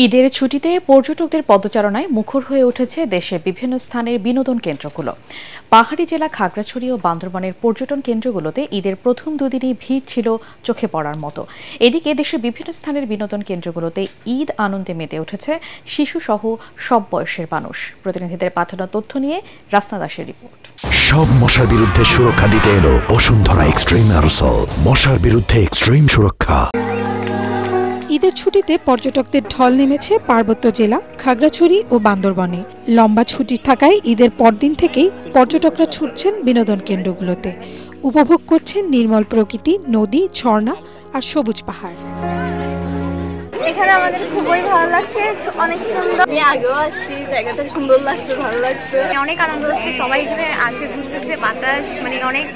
ঈদের ছুটিতে পর্যটকদের পদচারণায় মুখর হয়ে উঠেছে দেশের বিভিন্ন স্থানের বিনোদন কেন্দ্রগুলো। পাহাড়ি জেলা খাগড়াছড়ি ও বান্দরবানের পর্যটন কেন্দ্রগুলোতে ঈদের প্রথম দুদিনই ভিড় ছিল চোখে পড়ার মতো। এদিকে দেশের বিভিন্ন স্থানের বিনোদন কেন্দ্রগুলোতে ঈদ আনন্দে মেতে উঠেছে শিশুসহ সব বয়সের মানুষ। প্রতিনিধিদের পাঠানো তথ্য নিয়ে রাসনা দাসের রিপোর্ট। সব মশার বিরুদ্ধে সুরক্ষা দিতে এলো বসুন্ধরা এক্সট্রিম অ্যারোসল, মশার বিরুদ্ধে এক্সট্রিম সুরক্ষা। ঈদের ছুটিতে পর্যটকদের ঢল নেমেছে পার্বত্য জেলা খাগড়াছড়ি ও বান্দরবনে। লম্বা ছুটি থাকায় ঈদের পরদিন থেকেই পর্যটকরা ছুটছেন বিনোদন কেন্দ্রগুলোতে, উপভোগ করছেন নির্মল প্রকৃতি, নদী, ঝর্ণা আর সবুজ পাহাড়। এখানে আমাদের খুবই ভালো লাগছে, অনেক সুন্দর। আমি আগেও আসছি, জায়গাটা সুন্দর লাগছে, ভালো লাগছে, অনেক আনন্দ হচ্ছে। সবাই এখানে আসে, ঘুরতেছে, বাতাস অনেক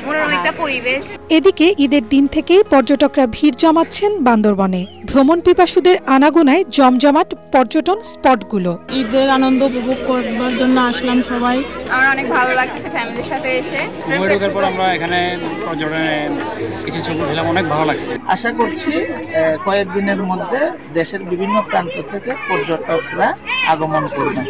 মনোরম একটা পরিবেশ। এদিকে ঈদের দিন থেকেই পর্যটকরা ভিড় জমাচ্ছেন বান্দরবনে। ভ্রমণ পিপাসুদের আনাগোনায় জমজমাট পর্যটন স্পটগুলো। ঈদের আনন্দ উপভোগ করবার জন্য আসলাম সবাই। আমার অনেক ভালো লাগছে ফ্যামিলির সাথে এসে। বৈঠকের পর আমরা এখানে পর্যটনে কিছু ছবি দিলাম, অনেক ভালো লাগছে। আশা করছি কয়েকদিনের মধ্যে দেশের বিভিন্ন প্রান্ত থেকে পর্যটকরা আগমন করবেন।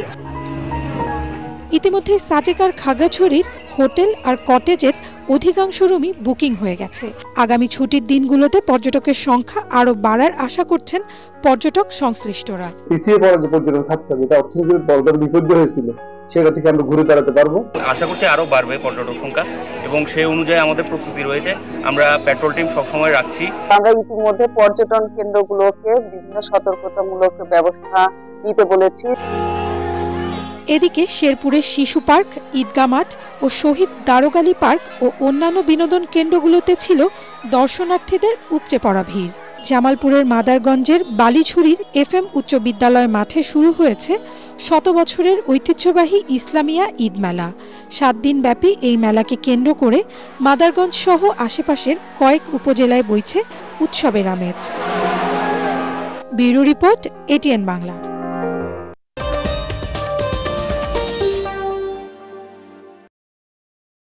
ইতিমধ্যে সাজেকার খাগড়াছড়ির হোটেল আর কটেজের অধিকাংশ রুমই বুকিং হয়ে গেছে। আগামী ছুটির দিনগুলোতে পর্যটকের সংখ্যা আরো বাড়ার আশা করছেন পর্যটক সংশ্লিষ্টরা। পিছিয়ে পড়া যে পর্যটন খাতটা, যেটা অর্থনীতির বড় বিপর্যয় হয়েছিল, সেটা থেকে আমরা ঘুরে দাঁড়াতে পারবো। আশা করছি আরো বাড়বে পর্যটক সংখ্যা এবং সেই অনুযায়ী আমাদের প্রস্তুতি রয়েছে। আমরা পেট্রোল টিম সবসময় রাখছি। আমরা ইতিমধ্যে পর্যটন কেন্দ্রগুলোকে বিভিন্ন সতর্কতামূলক ব্যবস্থা নিতে বলেছি। এদিকে শেরপুরের শিশু পার্ক, ঈদগাহ মাঠ ও শহীদ দারোগালী পার্ক ও অন্যান্য বিনোদন কেন্দ্রগুলোতে ছিল দর্শনার্থীদের উপচে পড়া ভিড়। জামালপুরের মাদারগঞ্জের বালিছড়ির FM উচ্চ বিদ্যালয় মাঠে শুরু হয়েছে শত বছরের ঐতিহ্যবাহী ইসলামিয়া ঈদ মেলা। 7 দিন ব্যাপী এই মেলাকে কেন্দ্র করে মাদারগঞ্জ সহ আশেপাশের কয়েক উপজেলায় বইছে উৎসবের আমেজ। Bureau report, ATN Bangla.